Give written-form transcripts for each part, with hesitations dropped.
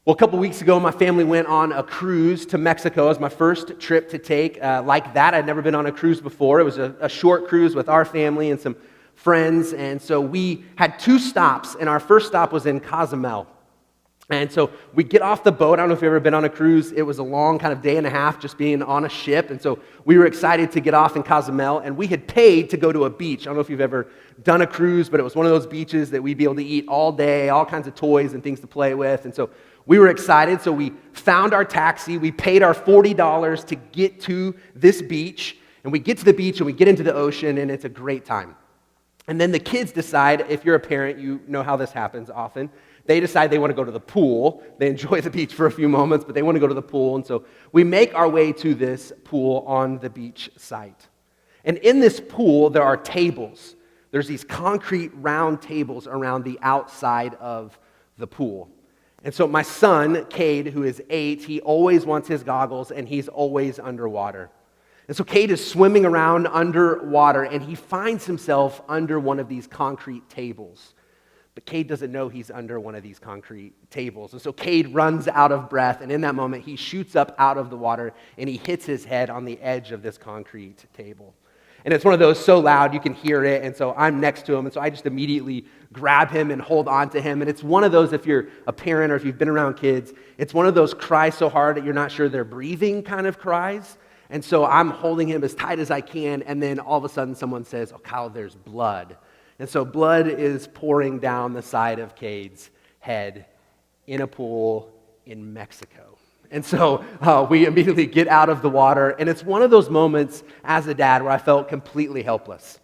Well, a couple weeks ago, my family went on a cruise to Mexico. It was my first trip to take like that. I'd never been on a cruise before. It was a short cruise with our family and some friends. And so we had two stops, and our first stop was in Cozumel. And so we get off the boat. I don't know if you've ever been on a cruise. It was a long kind of day and a half just being on a ship. And so we were excited to get off in Cozumel, and we had paid to go to a beach. I don't know if you've ever done a cruise, but it was one of those beaches that we'd be able to eat all day, all kinds of toys and things to play with. And so we were excited, so we found our taxi. We paid our $40 to get to this beach, and we get to the beach and we get into the ocean, and it's a great time. And then the kids decide, if you're a parent, you know how this happens often, they decide they want to go to the pool. They enjoy the beach for a few moments, but they want to go to the pool, and so we make our way to this pool on the beach site. And in this pool, there are tables. There's these concrete round tables around the outside of the pool. And so my son, Cade, who is 8, he always wants his goggles, and he's always underwater. And so Cade is swimming around underwater, and he finds himself under one of these concrete tables. But Cade doesn't know he's under one of these concrete tables. And so Cade runs out of breath, and in that moment, he shoots up out of the water, and he hits his head on the edge of this concrete table. And it's one of those so loud you can hear it, and so I'm next to him, and so I just immediately grab him and hold on to him. And it's one of those, if you're a parent or if you've been around kids, it's one of those cry so hard that you're not sure they're breathing kind of cries. And so I'm holding him as tight as I can, and then all of a sudden someone says, "Oh, Kyle, there's blood." And so blood is pouring down the side of Cade's head in a pool in Mexico. And so we immediately get out of the water, and it's one of those moments as a dad where I felt completely helpless.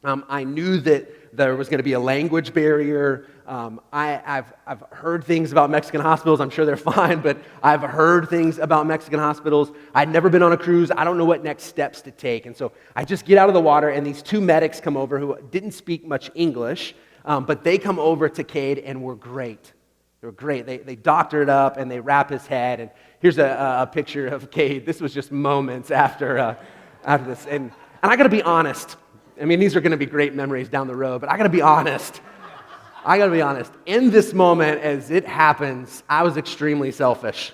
I knew that there was going to be a language barrier. I've heard things about Mexican hospitals. I'm sure they're fine, but I've heard things about Mexican hospitals. I'd never been on a cruise. I don't know what next steps to take. And so I just get out of the water, and these two medics come over who didn't speak much English, but they come over to Cade and were great. They were great. They doctor it up, and they wrap his head. And here's a picture of Cade. This was just moments after this. And I got to be honest. I mean, these are going to be great memories down the road, but I got to be honest. In this moment, as it happens, I was extremely selfish.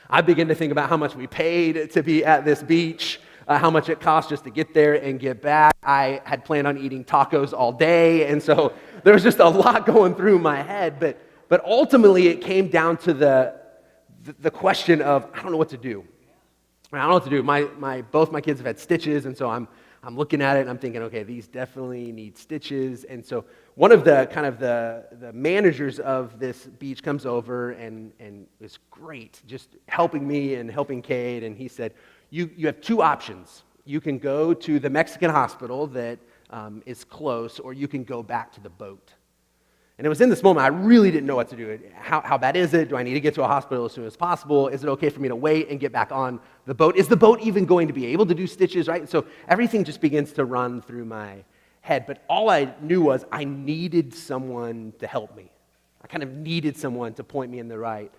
I began to think about how much we paid to be at this beach, how much it cost just to get there and get back. I had planned on eating tacos all day, and so there was just a lot going through my head. But ultimately, it came down to the question of, I don't know what to do. I don't know what to do. Both my kids have had stitches, and so I'm looking at it and I'm thinking, okay, these definitely need stitches. And so one of the managers of this beach comes over and is great, just helping me and helping Cade. And he said, you have two options. You can go to the Mexican hospital that is close, or you can go back to the boat. And it was in this moment I really didn't know what to do. How bad is it? Do I need to get to a hospital as soon as possible? Is it okay for me to wait and get back on the boat? Is the boat even going to be able to do stitches, right? So everything just begins to run through my head. But all I knew was I needed someone to help me. I kind of needed someone to point me in the right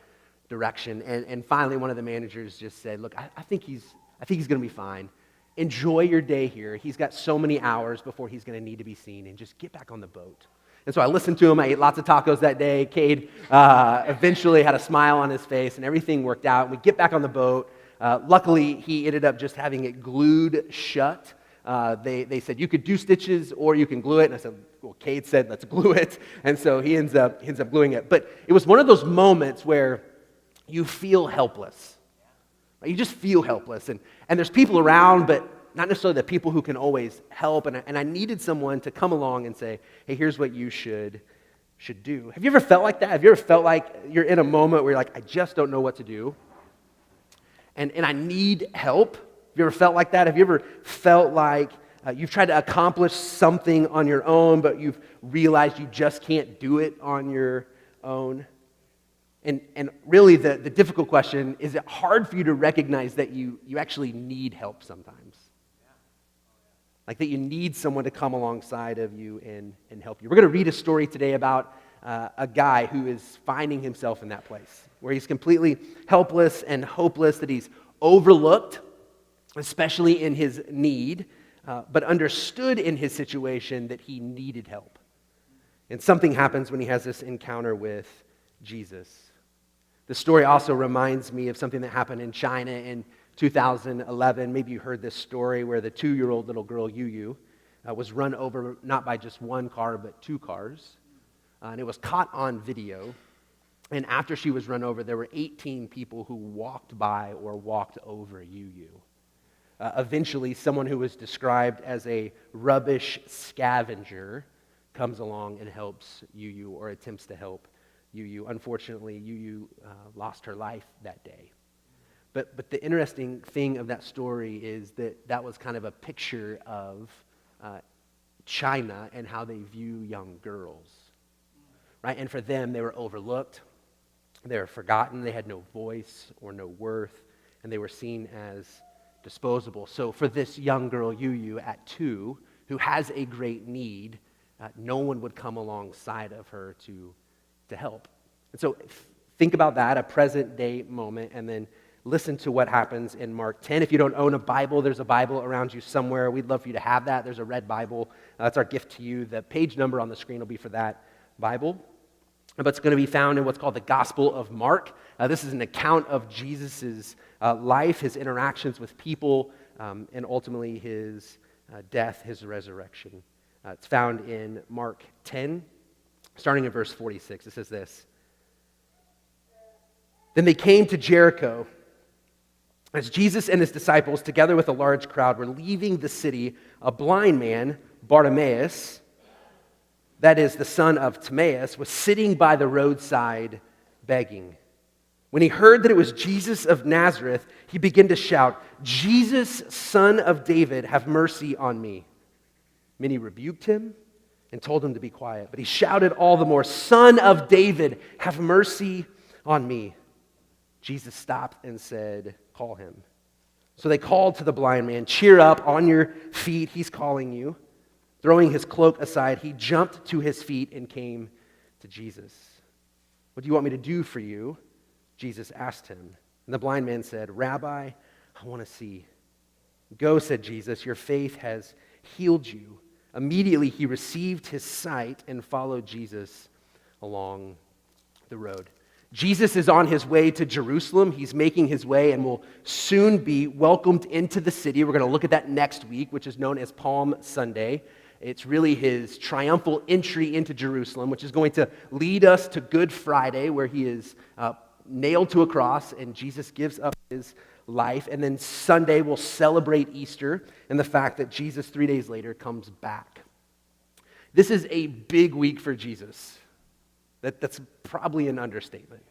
direction. And finally, one of the managers just said, "Look, I think he's going to be fine. Enjoy your day here. He's got so many hours before he's going to need to be seen, and just get back on the boat." And so I listened to him. I ate lots of tacos that day. Cade eventually had a smile on his face, and everything worked out. We get back on the boat. Luckily, he ended up just having it glued shut. They said, "You could do stitches or you can glue it." And I said, well, Cade said, "Let's glue it." And so he ends up gluing it. But it was one of those moments where you feel helpless. Right? You just feel helpless. And there's people around, but not necessarily the people who can always help. And I needed someone to come along and say, "Hey, here's what you should do." Have you ever felt like that? Have you ever felt like you're in a moment where you're like, "I just don't know what to do, and I need help"? Have you ever felt like that? Have you ever felt like you've tried to accomplish something on your own, but you've realized you just can't do it on your own? And really the difficult question, is it hard for you to recognize that you actually need help sometimes? Like that you need someone to come alongside of you and help you. We're going to read a story today about a guy who is finding himself in that place, where he's completely helpless and hopeless, that he's overlooked, especially in his need, but understood in his situation that he needed help. And something happens when he has this encounter with Jesus. The story also reminds me of something that happened in China in 2011. Maybe you heard this story where the 2-year-old little girl, Yu Yu, was run over not by just one car, but 2 cars. And it was caught on video. And after she was run over, there were 18 people who walked by or walked over Yu Yu. Eventually, someone who was described as a rubbish scavenger comes along and helps Yu Yu, or attempts to help Yu Yu. Unfortunately, Yu Yu lost her life that day. But the interesting thing of that story is that was kind of a picture of China and how they view young girls, right? And for them, they were overlooked, they were forgotten, they had no voice or no worth, and they were seen as disposable. So for this young girl, Yu Yu, at 2, who has a great need, no one would come alongside of her to help. And so think about that, a present-day moment, and then listen to what happens in Mark 10. If you don't own a Bible, there's a Bible around you somewhere. We'd love for you to have that. There's a red Bible. That's our gift to you. The page number on the screen will be for that Bible. But it's going to be found in what's called the Gospel of Mark. This is an account of Jesus' life, his interactions with people, and ultimately his death, his resurrection. It's found in Mark 10, starting in verse 46. It says this: Then they came to Jericho. As Jesus and his disciples, together with a large crowd, were leaving the city, a blind man, Bartimaeus, that is the son of Timaeus, was sitting by the roadside begging. When he heard that it was Jesus of Nazareth, he began to shout, "Jesus, son of David, have mercy on me." Many rebuked him and told him to be quiet, but he shouted all the more, "Son of David, have mercy on me." Jesus stopped and said, "Call him." So they called to the blind man, "Cheer up, on your feet, he's calling you." Throwing his cloak aside, he jumped to his feet and came to Jesus. "What do you want me to do for you?" Jesus asked him. And the blind man said, "Rabbi, I want to see." "Go," said Jesus, "your faith has healed you." Immediately he received his sight and followed Jesus along the road. Jesus is on his way to Jerusalem. He's making his way and will soon be welcomed into the city. We're going to look at that next week, which is known as Palm Sunday. It's really his triumphal entry into Jerusalem, which is going to lead us to Good Friday, where he is nailed to a cross and Jesus gives up his life. And then Sunday we'll celebrate Easter and the fact that Jesus 3 days later comes back. This is a big week for Jesus. That's probably an understatement.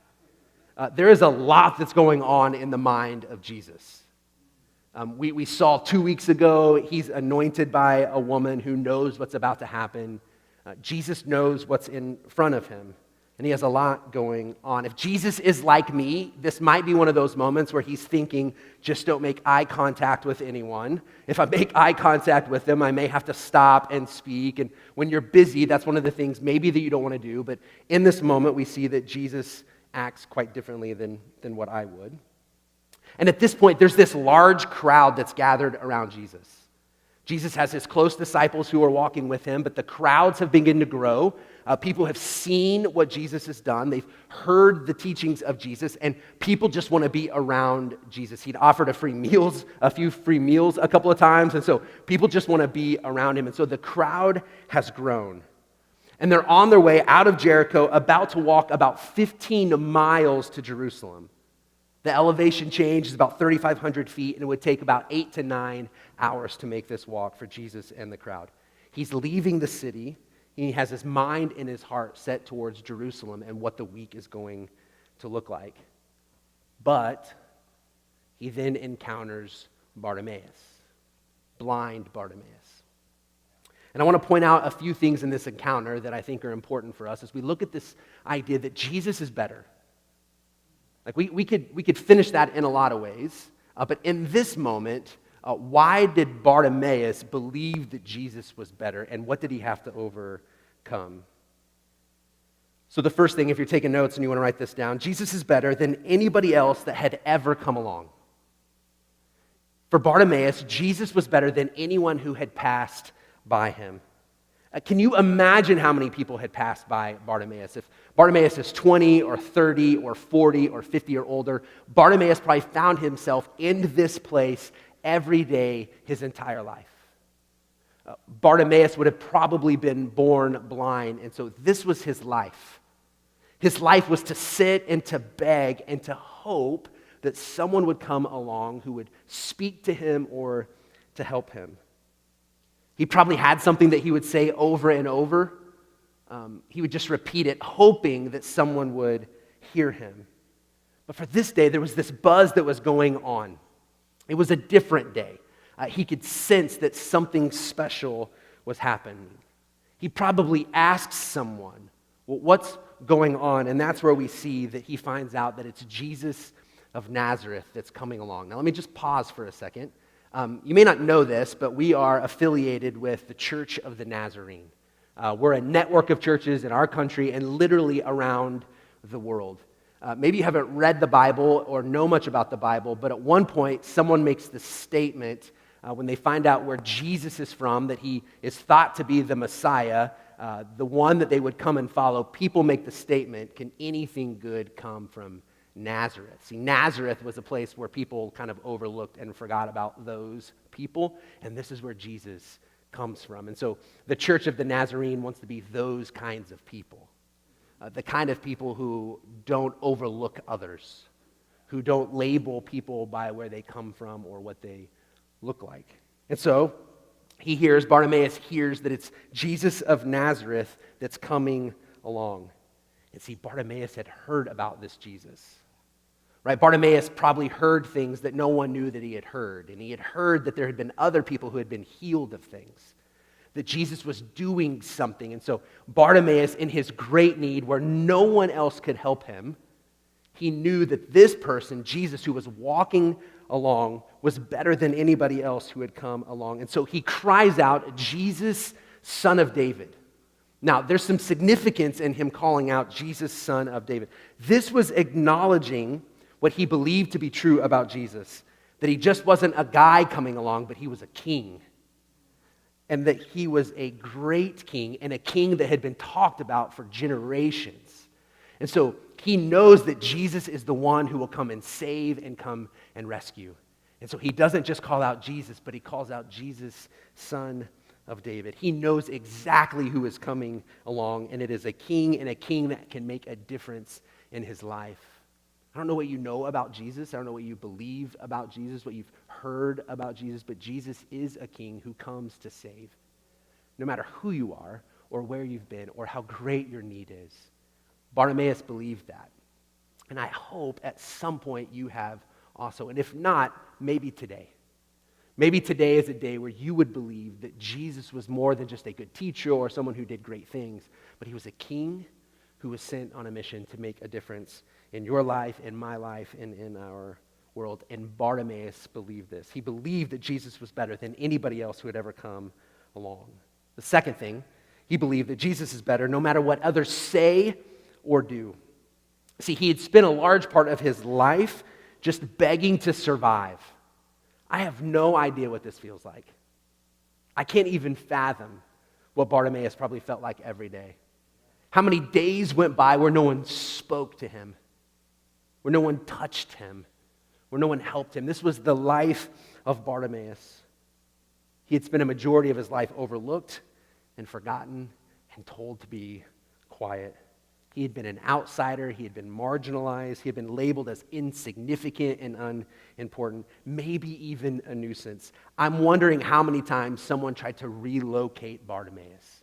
There is a lot that's going on in the mind of Jesus. We saw 2 weeks ago, he's anointed by a woman who knows what's about to happen. Jesus knows what's in front of him, and he has a lot going on. If Jesus is like me, this might be one of those moments where he's thinking, just don't make eye contact with anyone. If I make eye contact with them, I may have to stop and speak. And when you're busy, that's one of the things maybe that you don't want to do. But in this moment, we see that Jesus acts quite differently than what I would. And at this point, there's this large crowd that's gathered around Jesus. Jesus has his close disciples who are walking with him, but the crowds have begun to grow. People have seen what Jesus has done. They've heard the teachings of Jesus, and people just want to be around Jesus. He'd offered a few free meals a couple of times, and so people just want to be around him. And so the crowd has grown. And they're on their way out of Jericho, about to walk about 15 miles to Jerusalem. The elevation change is about 3,500 feet, and it would take about 8 to 9 hours to make this walk for Jesus and the crowd. He's leaving the city. He has his mind and his heart set towards Jerusalem and what the week is going to look like. But he then encounters Bartimaeus, blind Bartimaeus. And I want to point out a few things in this encounter that I think are important for us as we look at this idea that Jesus is better. Like we could finish that in a lot of ways, but in this moment, why did Bartimaeus believe that Jesus was better, and what did he have to overcome? So the first thing, if you're taking notes and you want to write this down, Jesus is better than anybody else that had ever come along. For Bartimaeus, Jesus was better than anyone who had passed by him. Can you imagine how many people had passed by Bartimaeus? If Bartimaeus is 20 or 30 or 40 or 50 or older. Bartimaeus probably found himself in this place every day his entire life. Bartimaeus would have probably been born blind, and so this was his life. His life was to sit and to beg and to hope that someone would come along who would speak to him or to help him. He probably had something that he would say over and over. He would just repeat it, hoping that someone would hear him. But for this day, there was this buzz that was going on. It was a different day. He could sense that something special was happening. He probably asked someone, well, what's going on? And that's where we see that he finds out that it's Jesus of Nazareth that's coming along. Now, let me just pause for a second. You may not know this, but we are affiliated with the Church of the Nazarene. We're a network of churches in our country and literally around the world. Maybe you haven't read the Bible or know much about the Bible, but at one point, someone makes the statement when they find out where Jesus is from, that he is thought to be the Messiah, the one that they would come and follow. People make the statement, can anything good come from Nazareth? See, Nazareth was a place where people kind of overlooked and forgot about those people, and this is where Jesus comes from. And so the Church of the Nazarene wants to be those kinds of people, the kind of people who don't overlook others, who don't label people by where they come from or what they look like. And so Bartimaeus hears that it's Jesus of Nazareth that's coming along. And see, Bartimaeus had heard about this Jesus. Right? Bartimaeus probably heard things that no one knew that he had heard. And he had heard that there had been other people who had been healed of things, that Jesus was doing something. And so Bartimaeus, in his great need, where no one else could help him, he knew that this person, Jesus, who was walking along, was better than anybody else who had come along. And so he cries out, Jesus, Son of David. Now, there's some significance in him calling out Jesus, Son of David. This was acknowledging what he believed to be true about Jesus, that he just wasn't a guy coming along, but he was a king. And that he was a great king, and a king that had been talked about for generations. And so he knows that Jesus is the one who will come and save and come and rescue. And so he doesn't just call out Jesus, but he calls out Jesus, Son of David. He knows exactly who is coming along, and it is a king, and a king that can make a difference in his life. I don't know what you know about Jesus. I don't know what you believe about Jesus, what you've heard about Jesus, but Jesus is a king who comes to save. No matter who you are or where you've been or how great your need is. Bartimaeus believed that. And I hope at some point you have also. And if not, maybe today. Maybe today is a day where you would believe that Jesus was more than just a good teacher or someone who did great things, but he was a king who was sent on a mission to make a difference in your life, in my life, and in our world. And Bartimaeus believed this. He believed that Jesus was better than anybody else who had ever come along. The second thing, he believed that Jesus is better no matter what others say or do. See, he had spent a large part of his life just begging to survive. I have no idea what this feels like. I can't even fathom what Bartimaeus probably felt like every day. How many days went by where no one spoke to him, where no one touched him, where no one helped him. This was the life of Bartimaeus. He had spent a majority of his life overlooked and forgotten and told to be quiet. He had been an outsider. He had been marginalized. He had been labeled as insignificant and unimportant, maybe even a nuisance. I'm wondering how many times someone tried to relocate Bartimaeus.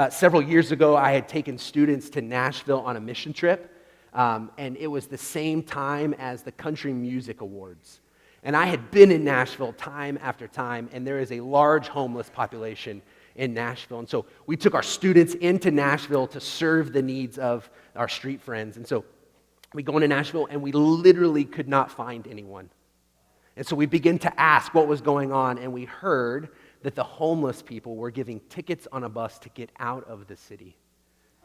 Several years ago, I had taken students to Nashville on a mission trip, and it was the same time as the Country Music Awards. And I had been in Nashville time after time, and there is a large homeless population in Nashville. And so we took our students into Nashville to serve the needs of our street friends. And so we go into Nashville, and we literally could not find anyone. And so we began to ask what was going on, and we heard that the homeless people were giving tickets on a bus to get out of the city.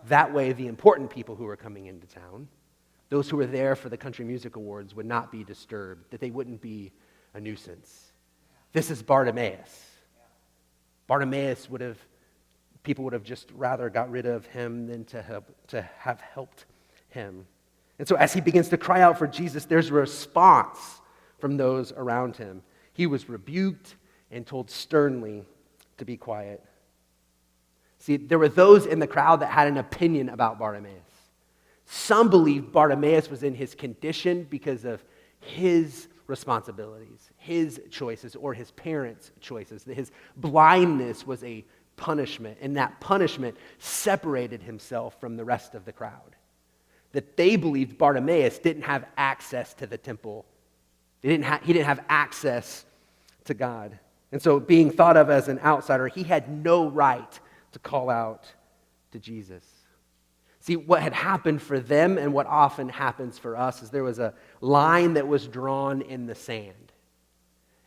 That way, the important people who were coming into town, those who were there for the Country Music Awards, would not be disturbed, that they wouldn't be a nuisance. This is Bartimaeus. Bartimaeus would have People would have just rather got rid of him than to have helped him. And so as he begins to cry out for Jesus, there's a response from those around him. He was rebuked and told sternly to be quiet. See, there were those in the crowd that had an opinion about Bartimaeus. Some believed Bartimaeus was in his condition because of his responsibilities, his choices, or his parents' choices. That his blindness was a punishment, and that punishment separated himself from the rest of the crowd. That they believed Bartimaeus didn't have access to the temple. He didn't have access to God. And so being thought of as an outsider, he had no right to call out to Jesus. See, what had happened for them and what often happens for us is there was a line that was drawn in the sand.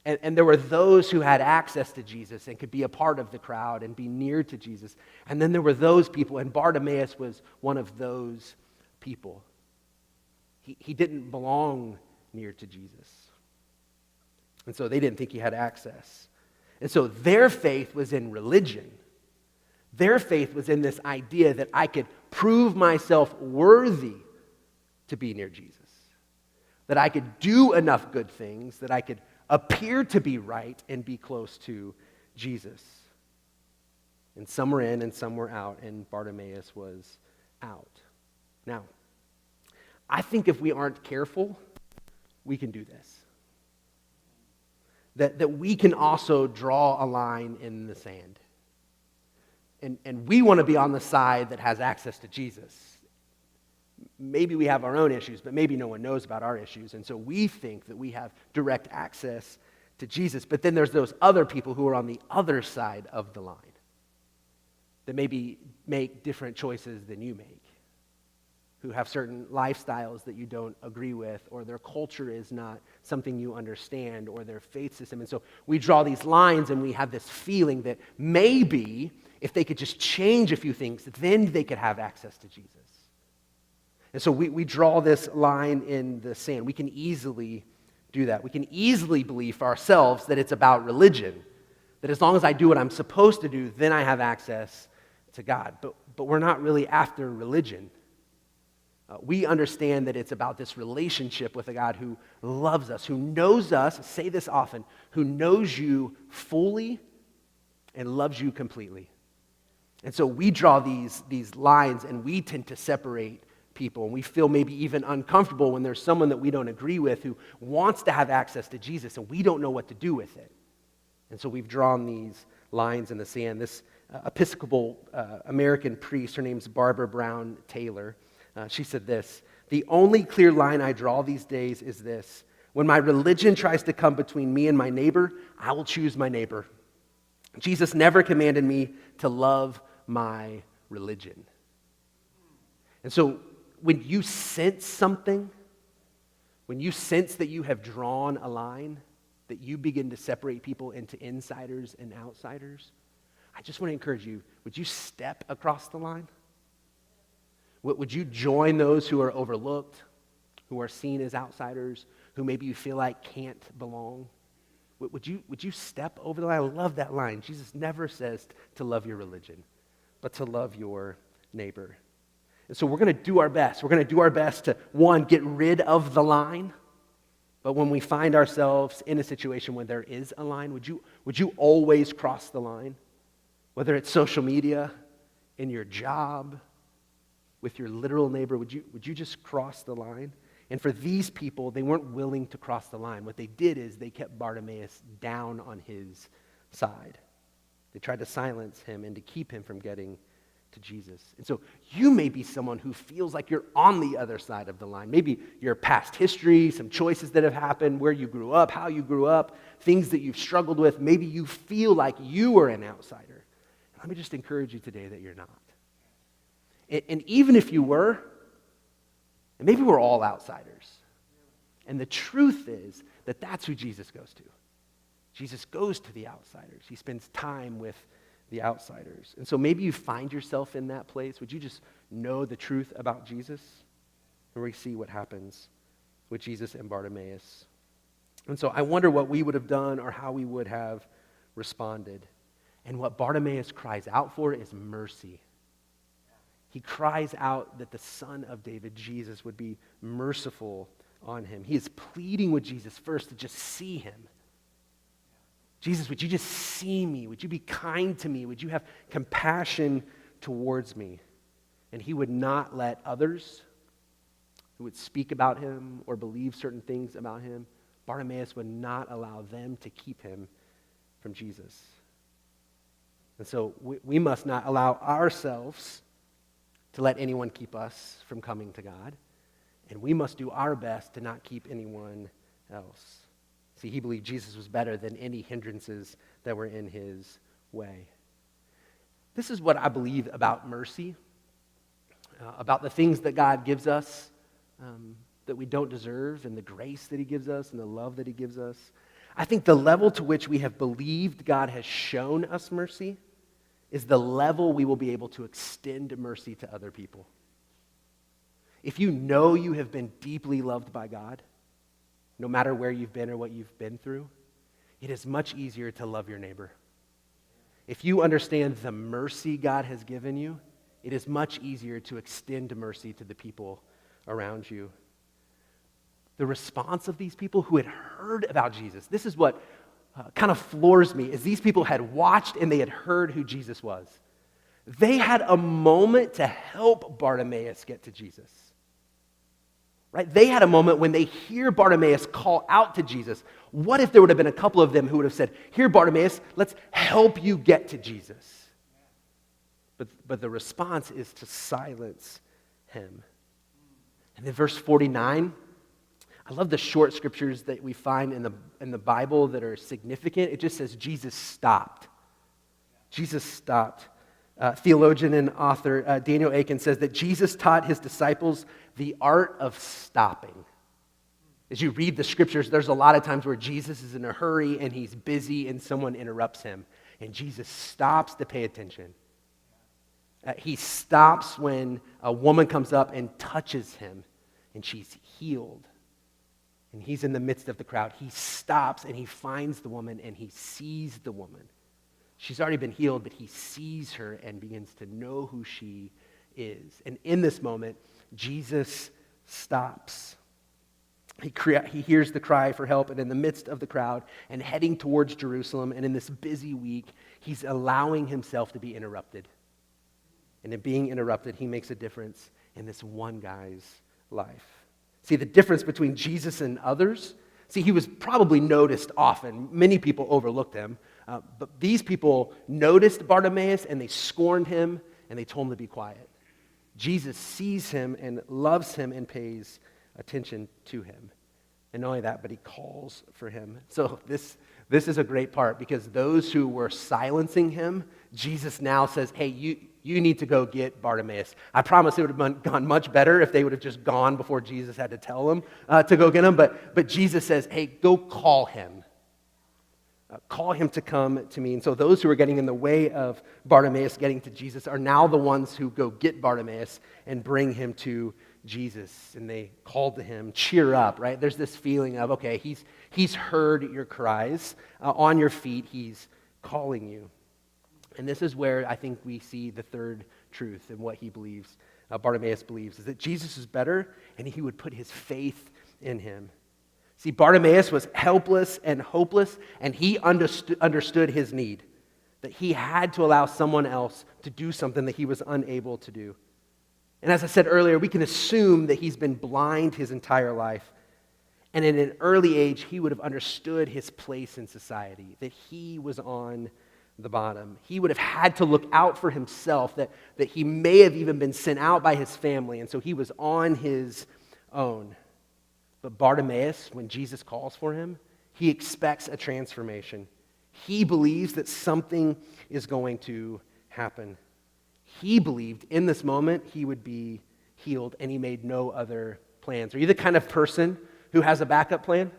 And there were those who had access to Jesus and could be a part of the crowd and be near to Jesus. And then there were those people, and Bartimaeus was one of those people. He didn't belong near to Jesus. And so they didn't think he had access. And so their faith was in religion. Their faith was in this idea that I could prove myself worthy to be near Jesus. That I could do enough good things, that I could appear to be right and be close to Jesus. And some were in and some were out, and Bartimaeus was out. Now, I think if we aren't careful, we can do this. That we can also draw a line in the sand. And we want to be on the side that has access to Jesus. Maybe we have our own issues, but maybe no one knows about our issues. And so we think that we have direct access to Jesus. But then there's those other people who are on the other side of the line that maybe make different choices than you make, who have certain lifestyles that you don't agree with, or their culture is not something you understand, or their faith system. And so we draw these lines and we have this feeling that maybe if they could just change a few things, then they could have access to Jesus. And so we draw this line in the sand. We can easily do that. We can easily believe for ourselves that it's about religion, that as long as I do what I'm supposed to do, then I have access to God. But we're not really after religion. We understand that it's about this relationship with a God who loves us, who knows us, say this often, who knows you fully and loves you completely. And so we draw these lines and we tend to separate people, and we feel maybe even uncomfortable when there's someone that we don't agree with who wants to have access to Jesus and we don't know what to do with it. And so we've drawn these lines in the sand. This Episcopal American priest, her name's Barbara Brown Taylor, she said this: "The only clear line I draw these days is this: when my religion tries to come between me and my neighbor, I will choose my neighbor. Jesus never commanded me to love my religion." And so when you sense something, when you sense that you have drawn a line, that you begin to separate people into insiders and outsiders, I just want to encourage you, would you step across the line? Would you join those who are overlooked, who are seen as outsiders, who maybe you feel like can't belong? Would you step over the line? I love that line. Jesus never says to love your religion, but to love your neighbor. And so we're going to do our best. We're going to do our best to, one, get rid of the line. But when we find ourselves in a situation where there is a line, would you always cross the line? Whether it's social media, in your job, with your literal neighbor, would you just cross the line? And for these people, they weren't willing to cross the line. What they did is they kept Bartimaeus down on his side. They tried to silence him and to keep him from getting to Jesus. And so you may be someone who feels like you're on the other side of the line. Maybe your past history, some choices that have happened, where you grew up, how you grew up, things that you've struggled with. Maybe you feel like you are an outsider. Let me just encourage you today that you're not. And even if you were, and maybe we're all outsiders. And the truth is that that's who Jesus goes to. Jesus goes to the outsiders. He spends time with the outsiders. And so maybe you find yourself in that place. Would you just know the truth about Jesus? And we see what happens with Jesus and Bartimaeus. And so I wonder what we would have done or how we would have responded. And what Bartimaeus cries out for is mercy. He cries out that the Son of David, Jesus, would be merciful on him. He is pleading with Jesus first to just see him. Jesus, would you just see me? Would you be kind to me? Would you have compassion towards me? And he would not let others who would speak about him or believe certain things about him, Bartimaeus would not allow them to keep him from Jesus. And so we must not allow ourselves to let anyone keep us from coming to God. And we must do our best to not keep anyone else. See, he believed Jesus was better than any hindrances that were in his way. This is what I believe about mercy, about the things that God gives us that we don't deserve, and the grace that he gives us, and the love that he gives us. I think the level to which we have believed God has shown us mercy is the level we will be able to extend mercy to other people. If you know you have been deeply loved by God, no matter where you've been or what you've been through, it is much easier to love your neighbor. If you understand the mercy God has given you, it is much easier to extend mercy to the people around you. The response of these people who had heard about Jesus, this is what kind of floors me, is these people had watched and they had heard who Jesus was. They had a moment to help Bartimaeus get to Jesus. Right? They had a moment when they hear Bartimaeus call out to Jesus. What if there would have been a couple of them who would have said, "Here, Bartimaeus, let's help you get to Jesus." But the response is to silence him. And then verse 49, I love the short scriptures that we find in the Bible that are significant. It just says Jesus stopped. Jesus stopped. Theologian and author Daniel Akin says that Jesus taught his disciples the art of stopping. As you read the scriptures, there's a lot of times where Jesus is in a hurry and he's busy and someone interrupts him. And Jesus stops to pay attention. He stops when a woman comes up and touches him and she's healed. And he's in the midst of the crowd. He stops and he finds the woman and he sees the woman. She's already been healed, but he sees her and begins to know who she is. And in this moment, Jesus stops. He hears the cry for help, and in the midst of the crowd and heading towards Jerusalem, and in this busy week, he's allowing himself to be interrupted. And in being interrupted, he makes a difference in this one guy's life. See, the difference between Jesus and others, he was probably noticed often. Many people overlooked him. But these people noticed Bartimaeus and they scorned him and they told him to be quiet. Jesus sees him and loves him and pays attention to him. And not only that, but he calls for him. So this is a great part, because those who were silencing him, Jesus now says, "Hey, you need to go get Bartimaeus." I promise it would have gone much better if they would have just gone before Jesus had to tell them to go get him. But Jesus says, "Hey, go call him. Call him to come to me." And so those who are getting in the way of Bartimaeus getting to Jesus are now the ones who go get Bartimaeus and bring him to Jesus. And they call to him, "Cheer up," right? There's this feeling of, okay, he's heard your cries. On your feet, he's calling you. And this is where I think we see the third truth in what he believes, Bartimaeus believes, is that Jesus is better and he would put his faith in him. See, Bartimaeus was helpless and hopeless, and he understood his need, that he had to allow someone else to do something that he was unable to do. And as I said earlier, we can assume that he's been blind his entire life. And in an early age, he would have understood his place in society, that he was on the bottom. He would have had to look out for himself, that he may have even been sent out by his family, and so he was on his own. But Bartimaeus, when Jesus calls for him, he expects a transformation. He believes that something is going to happen. He believed in this moment he would be healed, and he made no other plans. Are you the kind of person who has a backup plan?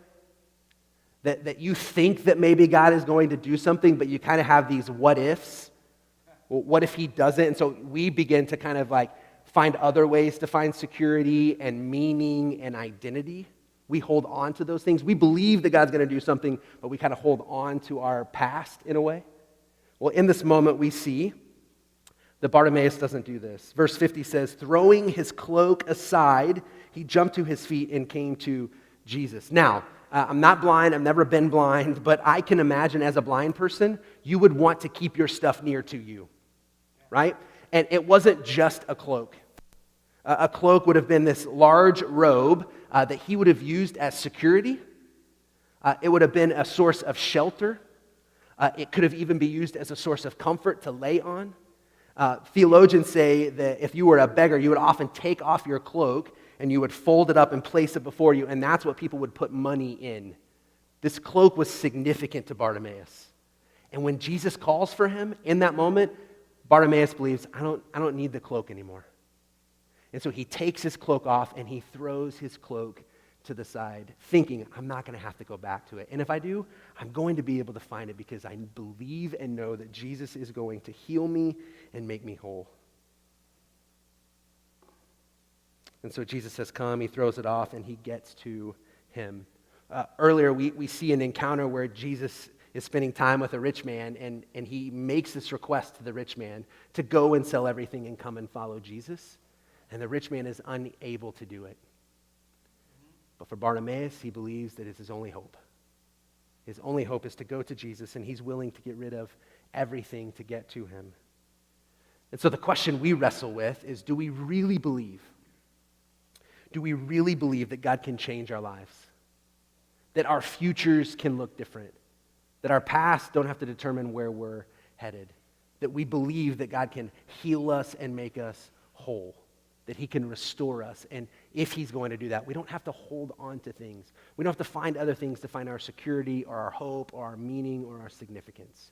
That you think that maybe God is going to do something, but you kind of have these what ifs? Well, what if he doesn't? And so we begin to kind of like find other ways to find security and meaning and identity. We hold on to those things. We believe that God's going to do something, but we kind of hold on to our past in a way. Well, in this moment, we see that Bartimaeus doesn't do this. Verse 50 says, throwing his cloak aside, he jumped to his feet and came to Jesus. Now, I'm not blind, I've never been blind, but I can imagine as a blind person, you would want to keep your stuff near to you, right? And it wasn't just a cloak. A cloak would have been this large robe that he would have used as security. It would have been a source of shelter. It could have even been used as a source of comfort to lay on. Theologians say that if you were a beggar, you would often take off your cloak and you would fold it up and place it before you, and that's what people would put money in. This cloak was significant to Bartimaeus. And when Jesus calls for him in that moment, Bartimaeus believes, I don't need the cloak anymore. And so he takes his cloak off and he throws his cloak to the side, thinking, I'm not going to have to go back to it. And if I do, I'm going to be able to find it because I believe and know that Jesus is going to heal me and make me whole. And so Jesus says, come, he throws it off, and he gets to him. Earlier, we see an encounter where Jesus is spending time with a rich man, and he makes this request to the rich man to go and sell everything and come and follow Jesus. And the rich man is unable to do it. But for Bartimaeus, he believes that it's his only hope. His only hope is to go to Jesus, and he's willing to get rid of everything to get to him. And so the question we wrestle with is, do we really believe? Do we really believe that God can change our lives? That our futures can look different? That our past don't have to determine where we're headed? That we believe that God can heal us and make us whole? That he can restore us? And if he's going to do that, we don't have to hold on to things. We don't have to find other things to find our security or our hope or our meaning or our significance.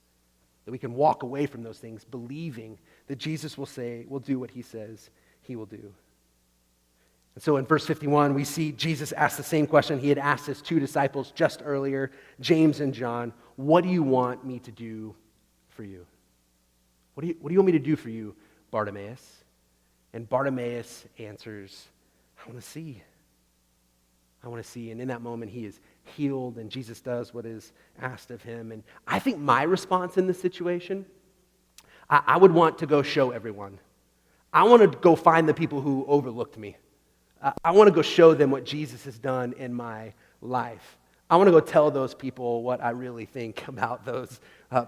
That we can walk away from those things believing that Jesus will do what he says he will do. And so in verse 51, we see Jesus ask the same question he had asked his two disciples just earlier, James and John. What do you want me to do for you? What do you want me to do for you, Bartimaeus? And Bartimaeus answers, I want to see. I want to see. And in that moment, he is healed, and Jesus does what is asked of him. And I think my response in this situation, I would want to go show everyone. I want to go find the people who overlooked me. I want to go show them what Jesus has done in my life. I want to go tell those people what I really think about those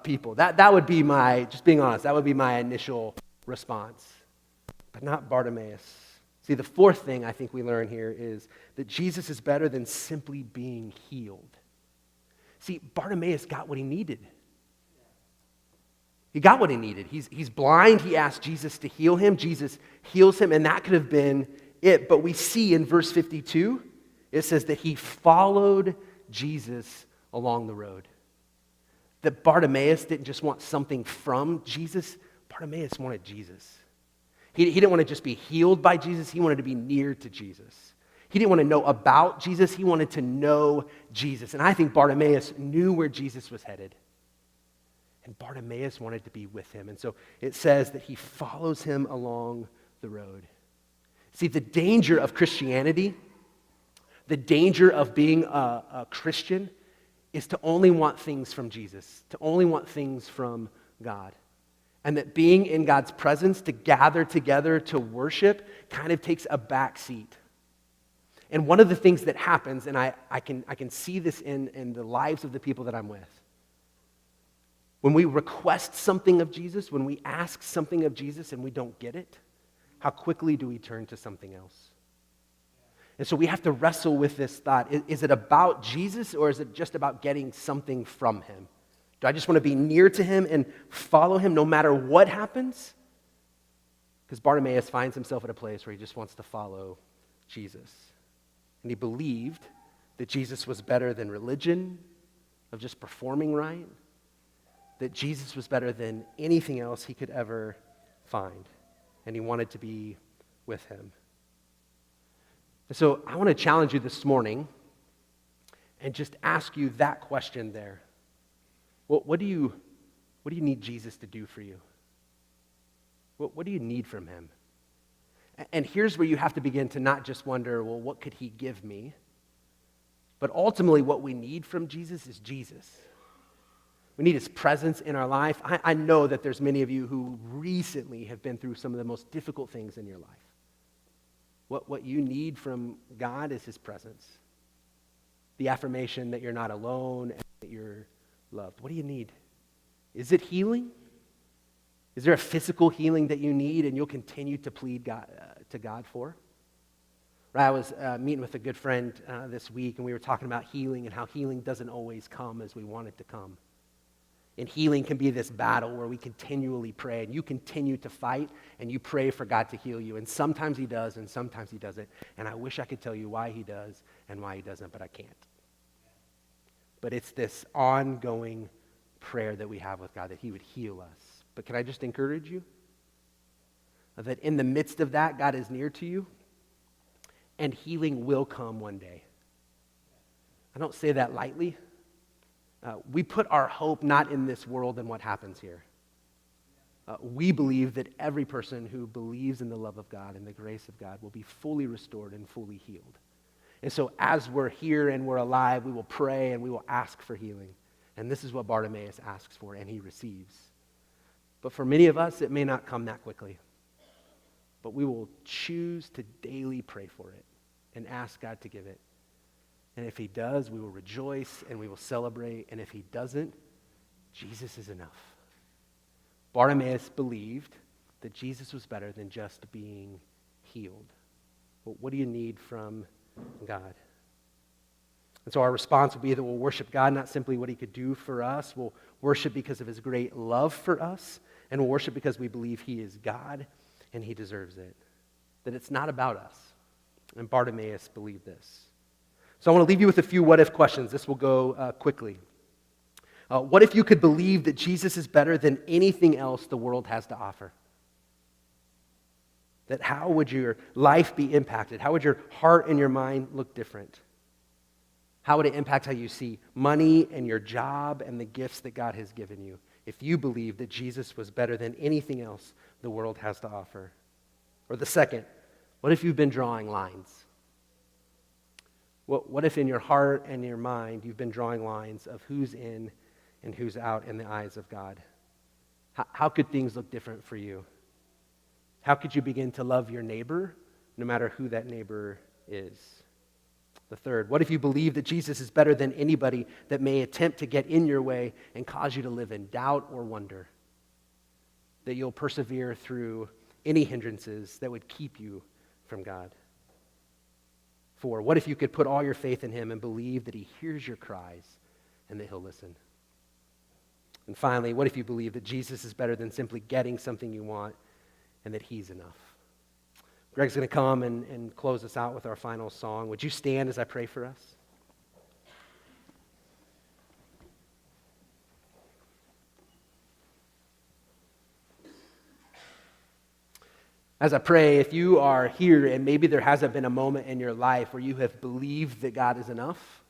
people. That would be just being honest, that would be my initial response. But not Bartimaeus. See, the fourth thing I think we learn here is that Jesus is better than simply being healed. See, Bartimaeus got what he needed. He got what he needed. He's blind. He asked Jesus to heal him. Jesus heals him, and that could have been it. But we see in verse 52, it says that he followed Jesus along the road. That Bartimaeus didn't just want something from Jesus. Bartimaeus wanted Jesus. He didn't want to just be healed by Jesus. He wanted to be near to Jesus. He didn't want to know about Jesus. He wanted to know Jesus. And I think Bartimaeus knew where Jesus was headed. And Bartimaeus wanted to be with him. And so it says that he follows him along the road. See, the danger of Christianity, the danger of being a Christian, is to only want things from Jesus, to only want things from God. And that being in God's presence, to gather together to worship, kind of takes a back seat. And one of the things that happens, and I can see this in the lives of the people that I'm with, when we request something of Jesus, when we ask something of Jesus and we don't get it, how quickly do we turn to something else? And so we have to wrestle with this thought. Is it about Jesus, or is it just about getting something from him? Do I just want to be near to him and follow him no matter what happens? Because Bartimaeus finds himself at a place where he just wants to follow Jesus. And he believed that Jesus was better than religion, of just performing right, that Jesus was better than anything else he could ever find. And he wanted to be with him. And so I want to challenge you this morning and just ask you that question there. What do you need Jesus to do for you? What do you need from him? And here's where you have to begin to not just wonder, well, what could he give me? But ultimately what we need from Jesus is Jesus. We need his presence in our life. I know that there's many of you who recently have been through some of the most difficult things in your life. What you need from God is his presence. The affirmation that you're not alone and that you're loved. What do you need? Is it healing? Is there a physical healing that you need and you'll continue to plead to God for? Right, I was meeting with a good friend this week, and we were talking about healing and how healing doesn't always come as we want it to come. And healing can be this battle where we continually pray, and you continue to fight, and you pray for God to heal you. And sometimes he does, and sometimes he doesn't. And I wish I could tell you why he does and why he doesn't, but I can't. But it's this ongoing prayer that we have with God that he would heal us. But can I just encourage you that in the midst of that, God is near to you, and healing will come one day. I don't say that lightly. We put our hope not in this world and what happens here. We believe that every person who believes in the love of God and the grace of God will be fully restored and fully healed. And so as we're here and we're alive, we will pray and we will ask for healing. And this is what Bartimaeus asks for, and he receives. But for many of us, it may not come that quickly. But we will choose to daily pray for it and ask God to give it. And if he does, we will rejoice and we will celebrate. And if he doesn't, Jesus is enough. Bartimaeus believed that Jesus was better than just being healed. Well, what do you need from God? And so our response will be that we'll worship God, not simply what he could do for us. We'll worship because of his great love for us. And we'll worship because we believe he is God and he deserves it. That it's not about us. And Bartimaeus believed this. So I want to leave you with a few what-if questions. This will go quickly. What if you could believe that Jesus is better than anything else the world has to offer? That how would your life be impacted? How would your heart and your mind look different? How would it impact how you see money and your job and the gifts that God has given you if you believe that Jesus was better than anything else the world has to offer? Or the second, what if you've been drawing lines? What if in your heart and your mind you've been drawing lines of who's in and who's out in the eyes of God? How could things look different for you? How could you begin to love your neighbor no matter who that neighbor is? The third, what if you believe that Jesus is better than anybody that may attempt to get in your way and cause you to live in doubt or wonder? That you'll persevere through any hindrances that would keep you from God? 4, what if you could put all your faith in him and believe that he hears your cries and that he'll listen? And finally, what if you believe that Jesus is better than simply getting something you want and that he's enough? Greg's going to come and close us out with our final song. Would you stand as I pray for us? As I pray, if you are here and maybe there hasn't been a moment in your life where you have believed that God is enough,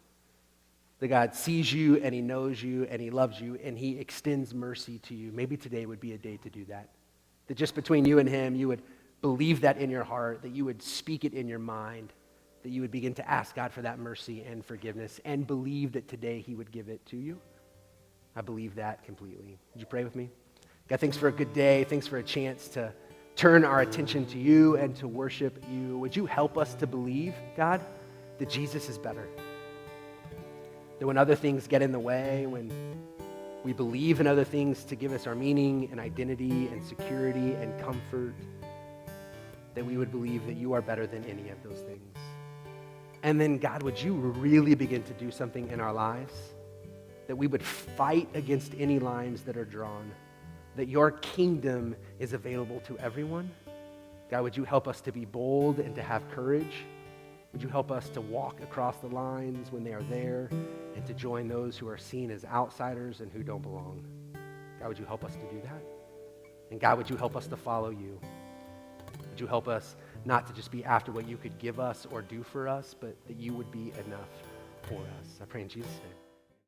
that God sees you and he knows you and he loves you and he extends mercy to you, maybe today would be a day to do that. That just between you and him, you would believe that in your heart, that you would speak it in your mind, that you would begin to ask God for that mercy and forgiveness and believe that today he would give it to you. I believe that completely. Would you pray with me? God, thanks for a good day. Thanks for a chance to turn our attention to you and to worship you. Would you help us to believe, God, that Jesus is better? That when other things get in the way, when we believe in other things to give us our meaning and identity and security and comfort, that we would believe that you are better than any of those things. And then, God, would you really begin to do something in our lives? That we would fight against any lines that are drawn, that your kingdom is available to everyone. God, would you help us to be bold and to have courage? Would you help us to walk across the lines when they are there and to join those who are seen as outsiders and who don't belong? God, would you help us to do that? And God, would you help us to follow you? Would you help us not to just be after what you could give us or do for us, but that you would be enough for us? I pray in Jesus' name.